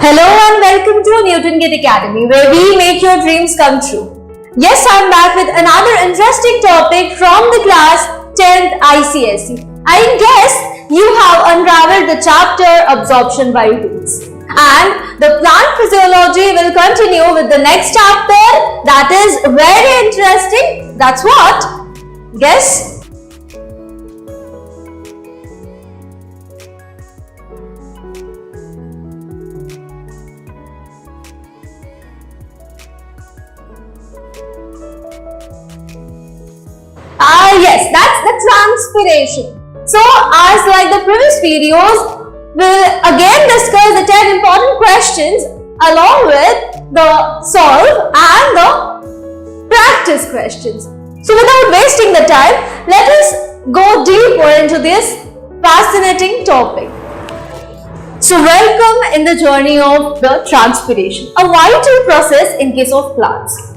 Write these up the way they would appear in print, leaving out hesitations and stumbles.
Hello and welcome to Newton Gate Academy, where we make your dreams come true. Yes, I'm back with another interesting topic from the class 10th ICSE. I guess you have unraveled the chapter Absorption by Roots. And the plant physiology will continue with the next chapter that is very interesting. That's what? Guess? Yes, that's the transpiration. So, as like the previous videos, we'll again discuss the 10 important questions along with the solve and the practice questions. So, without wasting the time, let us go deeper into this fascinating topic. So, welcome in the journey of the transpiration, a vital process in case of plants.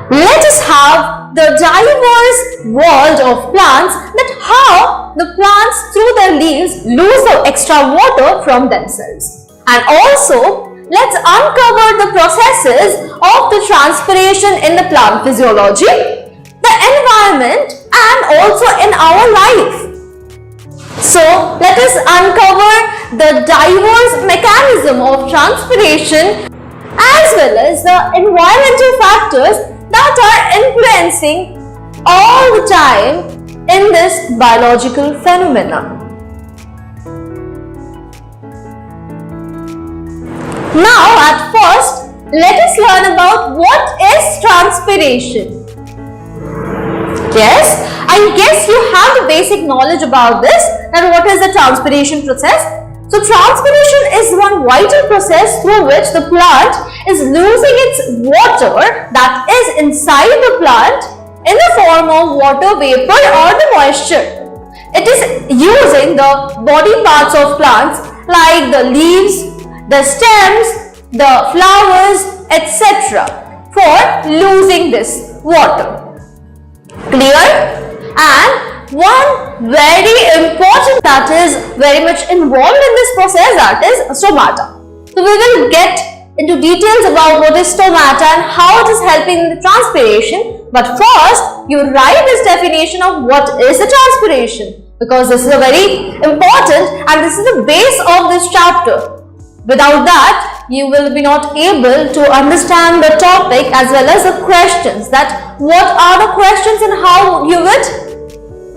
Let us have the diverse world of plants, that how the plants through their leaves lose the extra water from themselves. And also, let's uncover the processes of the transpiration in the plant physiology, the environment, and also in our life. So, let us uncover the diverse mechanism of transpiration as well as the environmental factors that are influencing all the time in this biological phenomenon. Now, at first, let us learn about what is transpiration. Yes, I guess you have the basic knowledge about this, and what is the transpiration process. So, transpiration is one vital process through which the plant is losing its water that is inside the plant in the form of water vapor or the moisture. It is using the body parts of plants like the leaves, the stems, the flowers, etc. for losing this water. Clear? And one very important that is very much involved in this process, that is stomata. So we will get into details about what is stomata and how it is helping in the transpiration. But first, you write this definition of what is the transpiration, because this is a very important and this is the base of this chapter. Without that, you will be not able to understand the topic as well as the questions. That what are the questions and how you would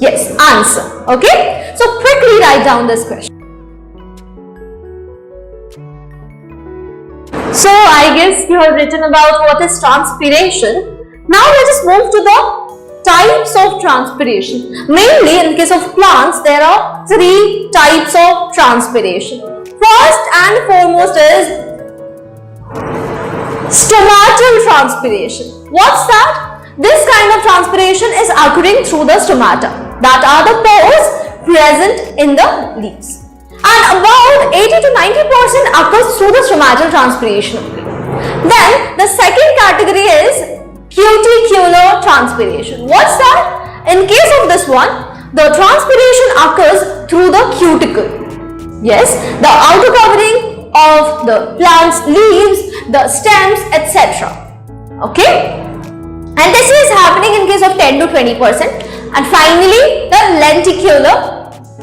answer. Okay, so quickly write down this question. So I guess you have written about what is transpiration. Now let us move to the types of transpiration. Mainly in case of plants, there are 3 types of transpiration. First and foremost is stomatal transpiration. What's that? This kind of transpiration is occurring through the stomata, that are the pores present in the leaves. And about 80 to 90% occurs through the stomatal transpiration. Then the second category is cuticular transpiration. What's that? In case of this one, the transpiration occurs through the cuticle. Yes, the outer covering of the plant's leaves, the stems, etc. Okay? And this is happening in case of 10 to 20%. And finally, the lenticular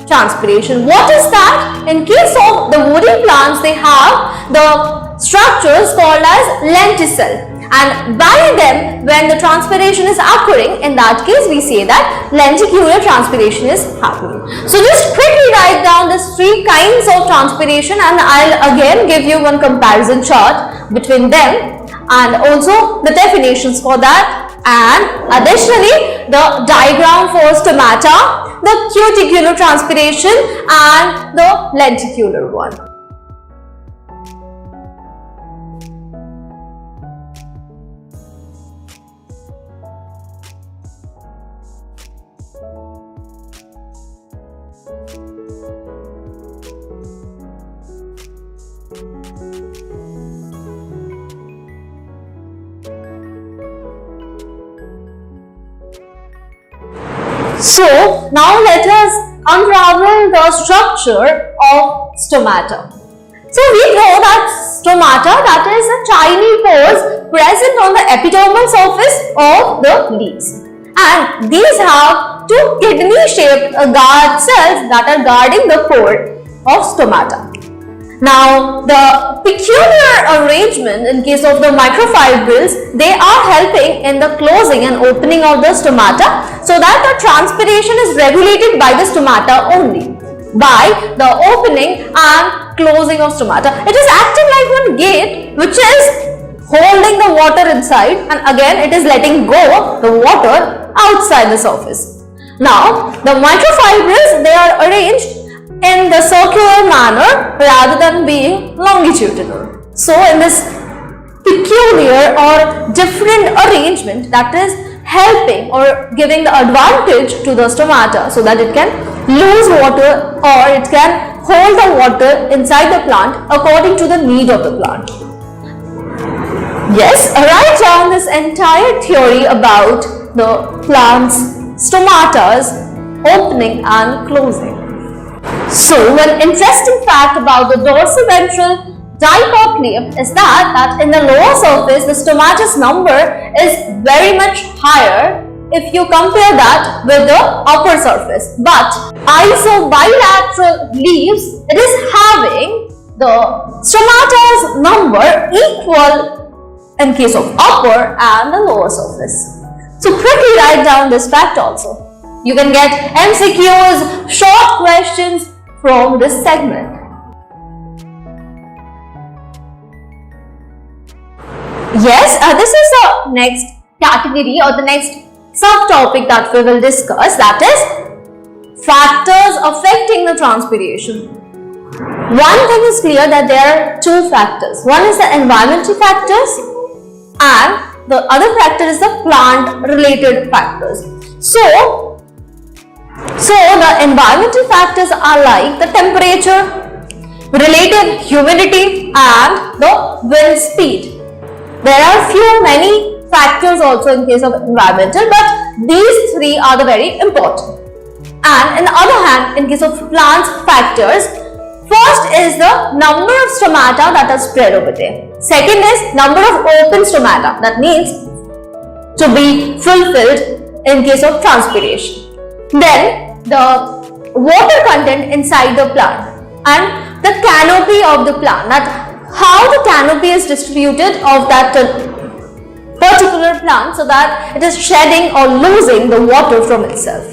transpiration. What is that? In case of the woody plants, they have the structures called as lenticel. And by them, when the transpiration is occurring, in that case, we say that lenticular transpiration is happening. So just quickly write down these 3 kinds of transpiration, and I'll again give you one comparison chart between them and also the definitions for that, and additionally the diagram for stomata, the cuticular transpiration and the lenticular one. So now let us unravel the structure of stomata. So we know that stomata, that is a tiny pores present on the epidermal surface of the leaves, and these have two kidney-shaped guard cells that are guarding the pore of stomata. Now, the peculiar arrangement in case of the microfibrils, they are helping in the closing and opening of the stomata, so that the transpiration is regulated by the stomata only, by the opening and closing of stomata. It is acting like one gate which is holding the water inside, and again it is letting go the water outside the surface. Now, the microfibrils, they are arranged in the circular manner rather than being longitudinal. So in this peculiar or different arrangement, that is helping or giving the advantage to the stomata so that it can lose water or it can hold the water inside the plant according to the need of the plant. Yes, write down this entire theory about the plant's stomatas opening and closing. So, an interesting fact about the dorsiventral dicotyledon is that in the lower surface, the stomatus number is very much higher if you compare that with the upper surface. But isobilateral leaves, it is having the stomatus number equal in case of upper and the lower surface. So, quickly write down this fact also. You can get MCQs, short questions from this segment. Yes, this is the next category or the next subtopic that we will discuss, that is factors affecting the transpiration. One thing is clear that there are two factors. One is the environmental factors and the other factor is the plant related factors. So the environmental factors are like the temperature, relative humidity and the wind speed. There are many factors also in case of environmental, but these three are the very important. And on the other hand, in case of plant factors, first is the number of stomata that are spread over there. Second is number of open stomata, that means to be fulfilled in case of transpiration. Then the water content inside the plant and the canopy of the plant, that how the canopy is distributed of that particular plant so that it is shedding or losing the water from itself.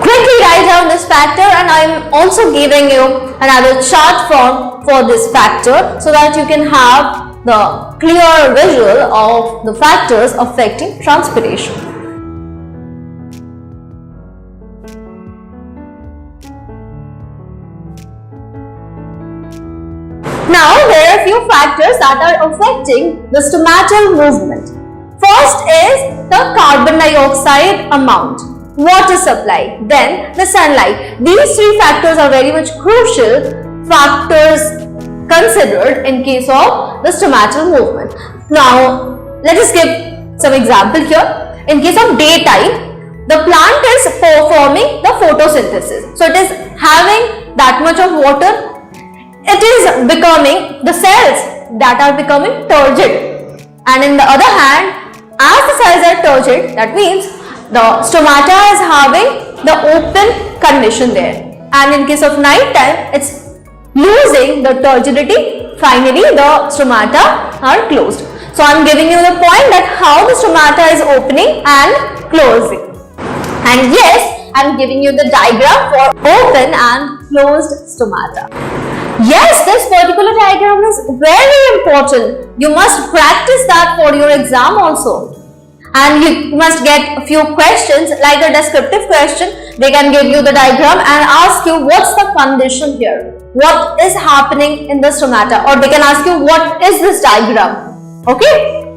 Quickly write down this factor, and I am also giving you another chart form for this factor so that you can have the clear visual of the factors affecting transpiration. Now, there are a few factors that are affecting the stomatal movement. First is the carbon dioxide amount, water supply, then the sunlight. These three factors are very much crucial factors considered in case of the stomatal movement. Now, let us give some example here. In case of daytime, the plant is performing the photosynthesis. So, it is having that much of water. It is becoming, the cells that are becoming turgid, and in the other hand, as the cells are turgid, that means the stomata is having the open condition there, and in case of night time, it's losing the turgidity. Finally, the stomata are closed. So, I am giving you the point that how the stomata is opening and closing, and yes, I am giving you the diagram for open and closed stomata. Yes, this particular diagram is very important. You must practice that for your exam also. And you must get a few questions like a descriptive question. They can give you the diagram and ask you what's the condition here. What is happening in the stomata, or they can ask you what is this diagram. Okay.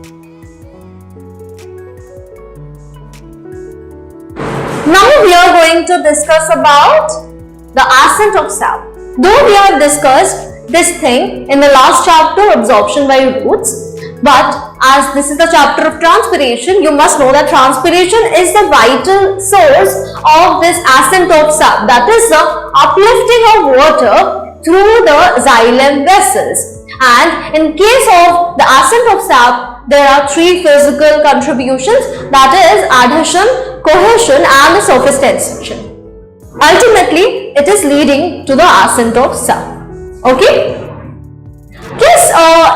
Now we are going to discuss about the ascent of sap. Though we have discussed this thing in the last chapter, absorption by roots, but as this is the chapter of transpiration, you must know that transpiration is the vital source of this ascent of sap, that is the uplifting of water through the xylem vessels. And in case of the ascent of sap, there are three physical contributions, that is adhesion, cohesion and the surface tension. Ultimately, it is leading to the ascent of sap. Okay? Yes,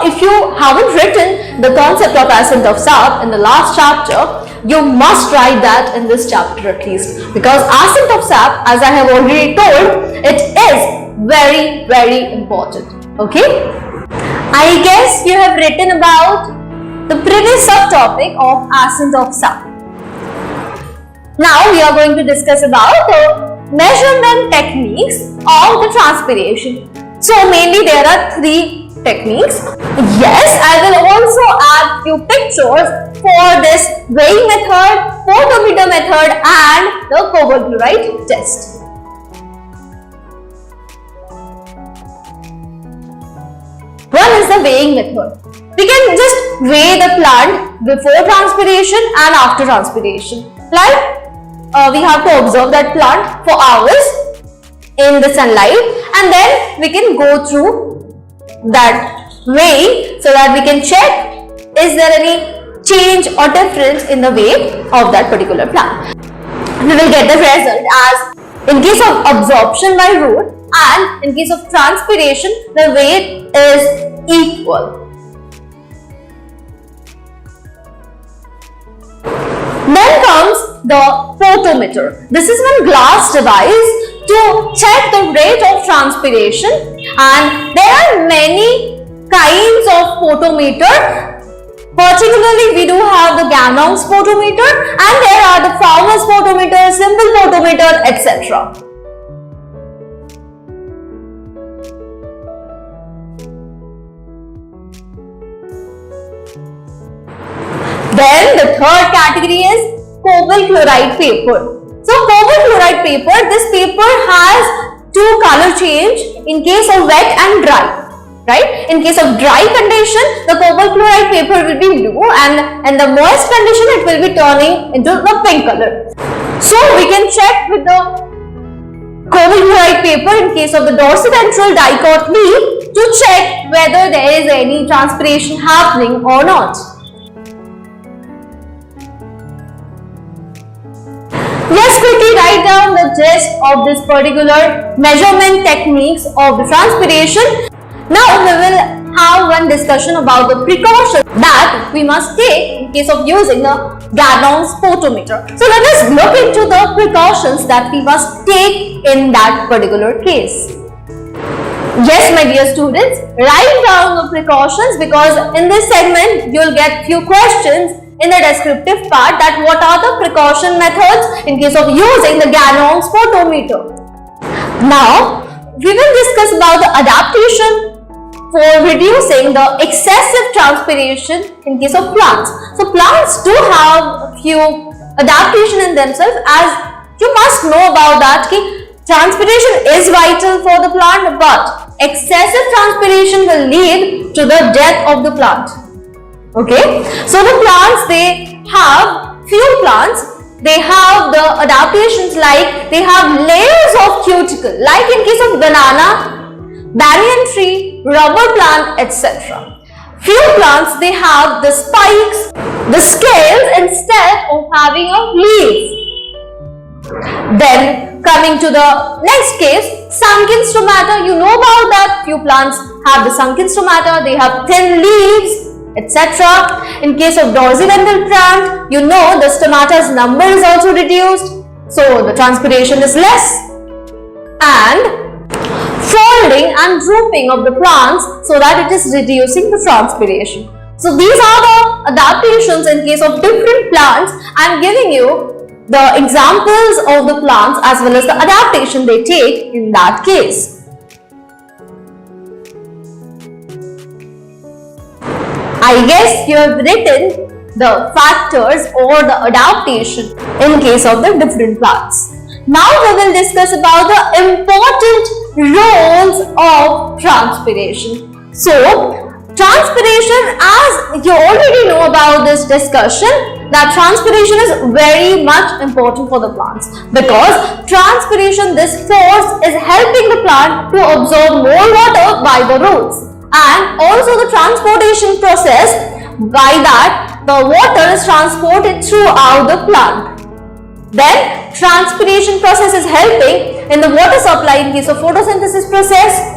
if you haven't written the concept of ascent of sap in the last chapter, you must write that in this chapter at least, because ascent of sap, as I have already told, it is very, very important. Okay? I guess you have written about the previous subtopic of ascent of sap. Now we are going to discuss about the measurement techniques of the transpiration. So mainly there are three techniques. Yes, I will also add few pictures for this weighing method, photometer method and the cobalt chloride test. One is the weighing method. We can just weigh the plant before transpiration and after transpiration. Like we have to observe that plant for hours in the sunlight, and then we can go through that weighing so that we can check is there any change or difference in the weight of that particular plant. We will get the result as in case of absorption by root and in case of transpiration, the weight is equal. Then comes the photometer. This is one glass device to check the rate of transpiration, and there are many kinds of photometer. Particularly, we do have the Gannon's photometer, and there are the Farmer's photometer, simple photometer, etc. Then the third category is cobalt chloride paper. So cobalt chloride paper, this paper has two color change in case of wet and dry. Right? In case of dry condition, the cobalt chloride paper will be blue, and in the moist condition, it will be turning into the pink color. So we can check with the cobalt chloride paper in case of the dorsiventral dicot leaf to check whether there is any transpiration happening or not. Let's quickly write down the gist of this particular measurement techniques of the transpiration. Now we will have one discussion about the precautions that we must take in case of using the Gannon's photometer. So let us look into the precautions that we must take in that particular case. Yes, my dear students, write down the precautions, because in this segment you will get few questions in the descriptive part that what are the precaution methods in case of using the Gannon's photometer. Now we will discuss about the adaptation for reducing the excessive transpiration in case of plants. So plants do have a few adaptation in themselves, as you must know about that transpiration is vital for the plant, but excessive transpiration will lead to the death of the plant. Okay, so the plants, they have they have the adaptations like they have layers of cuticle, like in case of banana, banyan tree, rubber plant, etc. Few plants, they have the spikes, the scales instead of having a leaf. Then coming to the next case, sunken stomata. You know about that. Few plants have the sunken stomata, they have thin leaves, etc. In case of dorsiventral plant, you know the stomata's number is also reduced, so the transpiration is less. And folding and drooping of the plants, so that it is reducing the transpiration. So these are the adaptations in case of different plants. I am giving you the examples of the plants as well as the adaptation they take in that case. I guess you have written the factors or the adaptation in case of the different plants. Now we will discuss about the important roles of transpiration. So Transpiration, as you already know about this discussion, that transpiration is very much important for the plants, because transpiration, this force is helping the plant to absorb more water by the roots, and also the transportation process, by that the water is transported throughout the plant. Then transpiration process is helping in the water supply in case of photosynthesis process.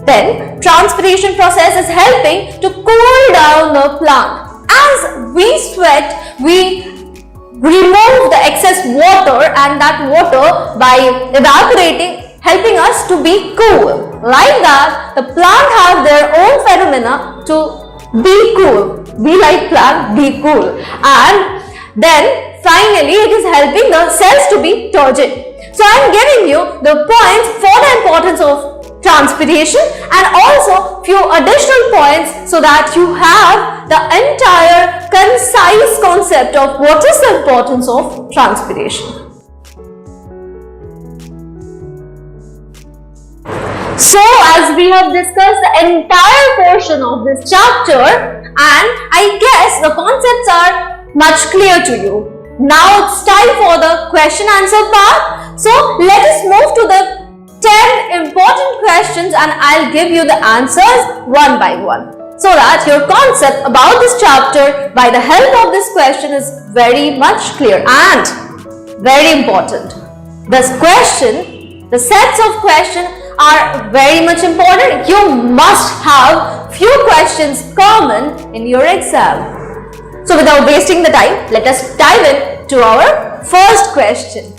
Then transpiration process is helping to cool down the plant. As we sweat, we remove the excess water, and that water by evaporating helping us to be cool. Like that, the plant has their own phenomena to be cool. Be like plant, be cool. And then finally it is helping the cells to be turgid. So I am giving you the points for the importance of transpiration and also few additional points so that you have the entire concise concept of what is the importance of transpiration. So as we have discussed the entire portion of this chapter, and I guess the concepts are much clear to you. Now it's time for the question answer part. So let us move to the 10 important questions, and I'll give you the answers one by one, so that your concept about this chapter by the help of this question is very much clear and very important. This question, the sets of questions are very much important. You must have few questions common in your exam. So without wasting the time, let us dive into our first question.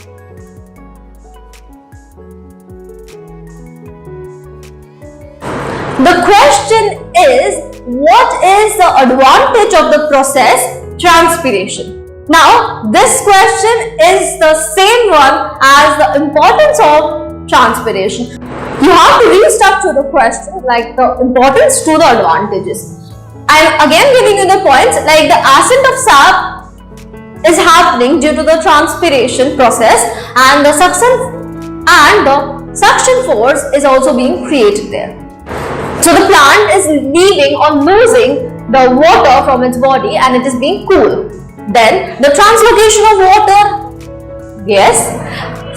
The question is, what is the advantage of the process transpiration? Now, this question is the same one as the importance of transpiration. You have to restructure the question like the importance to the advantages. I am again giving you the points like the ascent of sap is happening due to the transpiration process, and the suction force is also being created there. So the plant is leaving or losing the water from its body, and it is being cool. Then the translocation of water, yes.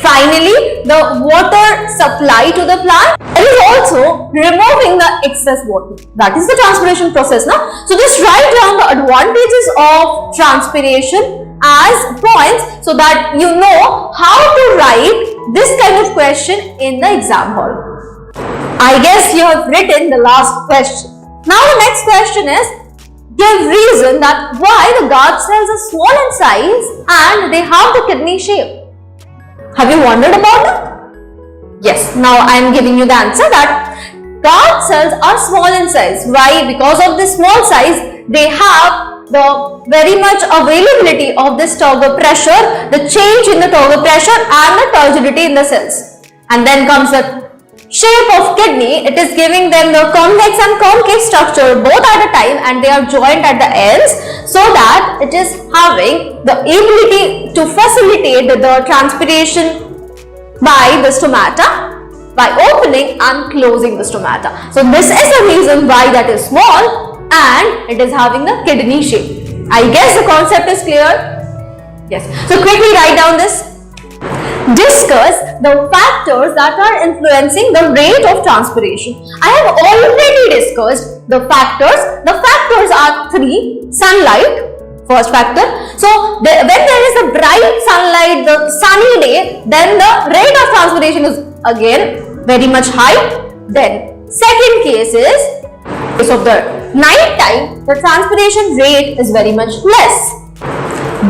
Finally, the water supply to the plant is also removing the excess water. That is the transpiration process now. So just write down the advantages of transpiration as points so that you know how to write this kind of question in the exam hall. I guess you have written the last question. Now the next question is, give reason that why the guard cells are small in size and they have the kidney shape. Have you wondered about it? Yes, now I am giving you the answer that guard cells are small in size. Why? Because of this small size, they have the very much availability of this turgor pressure, the change in the turgor pressure and the turgidity in the cells. And then comes the shape of kidney. It is giving them the convex and concave structure both at a time, and they are joined at the ends, so that it is having the ability to facilitate the transpiration by the stomata by opening and closing the stomata. So this is the reason why that is small and it is having the kidney shape. I guess the concept is clear. Yes. So quickly write down this. Discuss the factors that are influencing the rate of transpiration. I have already discussed the factors. The factors are three. Sunlight, first factor. So when there is a bright sunlight, the sunny day, then the rate of transpiration is again very much high. Then second case is case of the night time, the transpiration rate is very much less.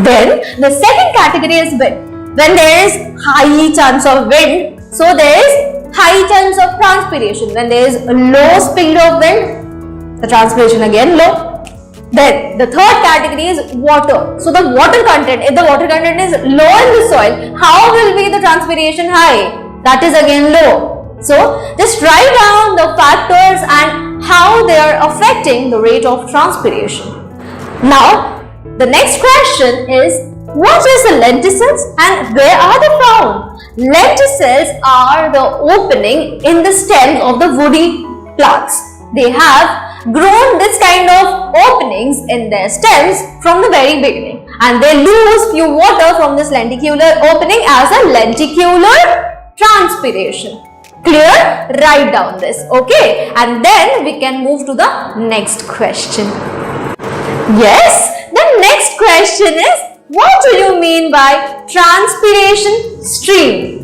Then the second category is wind. When there is high chance of wind, so there is high chance of transpiration. When there is a low speed of wind, the transpiration again low. Then the third category is water. So the water content, if the water content is low in the soil, how will be the transpiration high? That is again low. So just write down the factors and how they are affecting the rate of transpiration. Now the next question is, what is the lenticels and where are they found? Lenticels are the opening in the stems of the woody plants. They have grown this kind of openings in their stems from the very beginning, and they lose few water from this lenticular opening as a lenticular transpiration. Clear? Write down this, okay? And then we can move to the next question. Yes, the next question is, what do you mean by transpiration stream?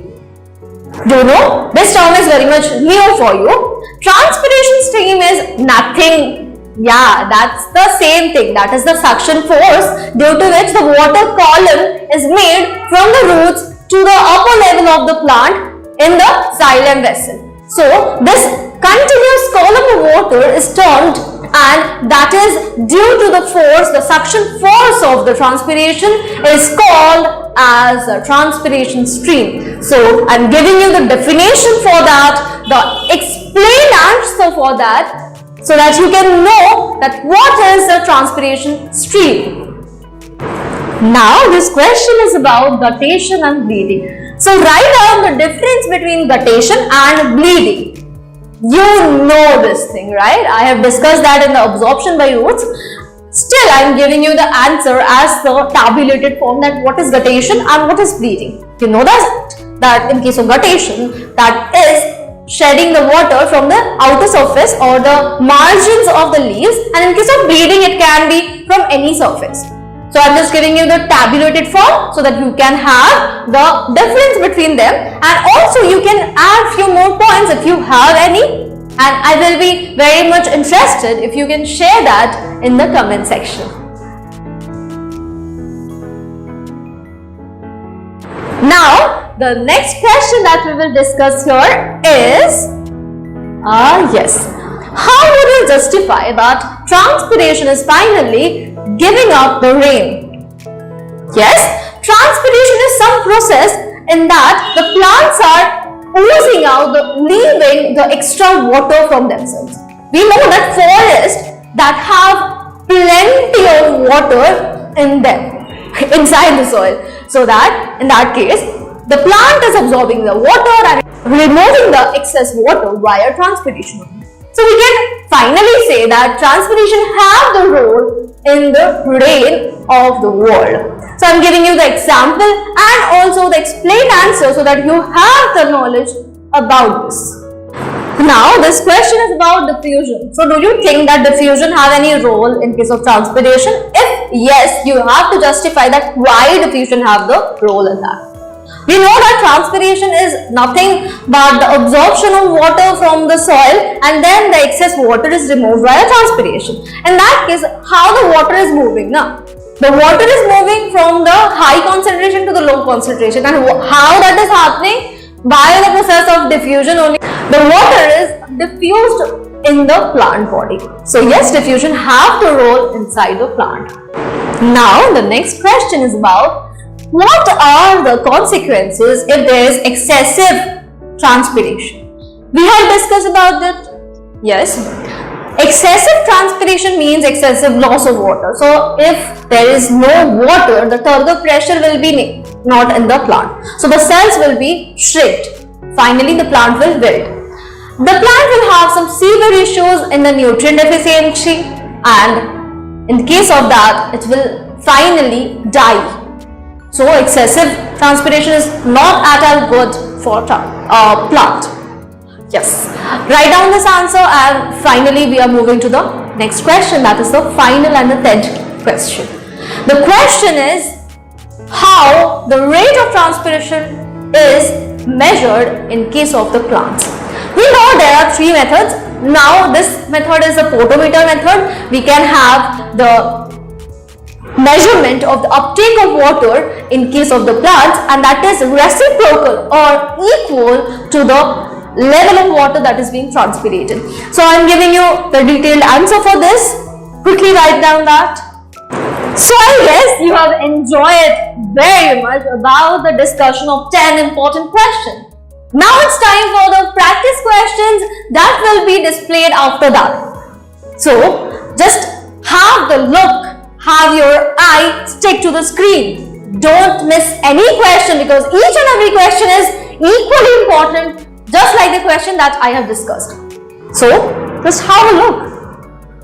Do you know? This term is very much new for you. Transpiration stream is nothing. Yeah, that's the same thing. That is the suction force due to which the water column is made from the roots to the upper level of the plant in the xylem vessel. So this continuous column of water is termed, and that is due to the force, the suction force of the transpiration is called as a transpiration stream. So I'm giving you the definition for that, the explained answer for that, so that you can know that what is a transpiration stream. Now this question is about guttation and bleeding. So write down the difference between guttation and bleeding. You know this thing, right? I have discussed that in the absorption by roots. Still, I am giving you the answer as the tabulated form, that what is guttation and what is bleeding. You know that in case of guttation, that is shedding the water from the outer surface or the margins of the leaves, and in case of bleeding, it can be from any surface. So I am just giving you the tabulated form so that you can have the difference between them, and also you can add few more points if you have any, and I will be very much interested if you can share that in the comment section. Now the next question that we will discuss here is, yes, how would you justify that transpiration is finally giving up the rain? Yes, transpiration is some process in that the plants are oozing out, leaving the extra water from themselves. We know that forests that have plenty of water in them, inside the soil, so that in that case, the plant is absorbing the water and removing the excess water via transpiration. So we can finally say that transpiration have the role in the rain of the world. So I'm giving you the example and also the explained answer so that you have the knowledge about this. Now this question is about diffusion. So do you think that diffusion have any role in case of transpiration? If yes, you have to justify that why diffusion have the role in that. We know that transpiration is nothing but the absorption of water from the soil, and then the excess water is removed via transpiration. In that case, how the water is moving now? The water is moving from the high concentration to the low concentration, and how that is happening? By the process of diffusion only. The water is diffused in the plant body. So yes, diffusion have the role inside the plant. Now the next question is about, what are the consequences if there is excessive transpiration? We have discussed about that. Yes, excessive transpiration means excessive loss of water. So if there is no water, the turgor pressure will be not in the plant. So the cells will be shrinked. Finally, the plant will wilt. The plant will have some severe issues in the nutrient deficiency, and in case of that, it will finally die. So excessive transpiration is not at all good for plant. Yes, write down this answer, and finally we are moving to the next question, that is the final and the 10th question. The question is, how the rate of transpiration is measured in case of the plants. We know there are three methods. Now this method is the photometer method. We can have the measurement of the uptake of water in case of the plants, and that is reciprocal or equal to the level of water that is being transpirated. So I am giving you the detailed answer for this. Quickly write down that. So I guess you have enjoyed very much about the discussion of 10 important questions. Now it's time for the practice questions that will be displayed after that. So just have the look. Have your eye stick to the screen. Don't miss any question, because each and every question is equally important, just like the question that I have discussed. So just have a look.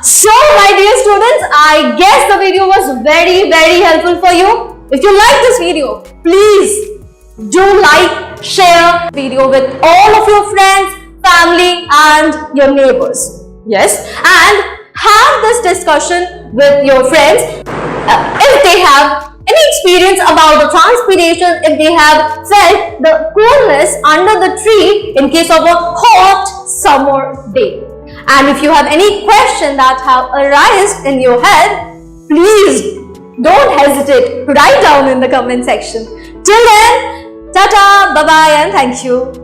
So, my dear students, I guess the video was very helpful for you. If you like this video, please do like, share video with all of your friends, family and your neighbors. Yes, and have this discussion with your friends if they have any experience about the transpiration, if they have felt the coolness under the tree in case of a hot summer day. And if you have any question that have arisen in your head, please don't hesitate to write down in the comment section. Till then, tata, bye bye and thank you.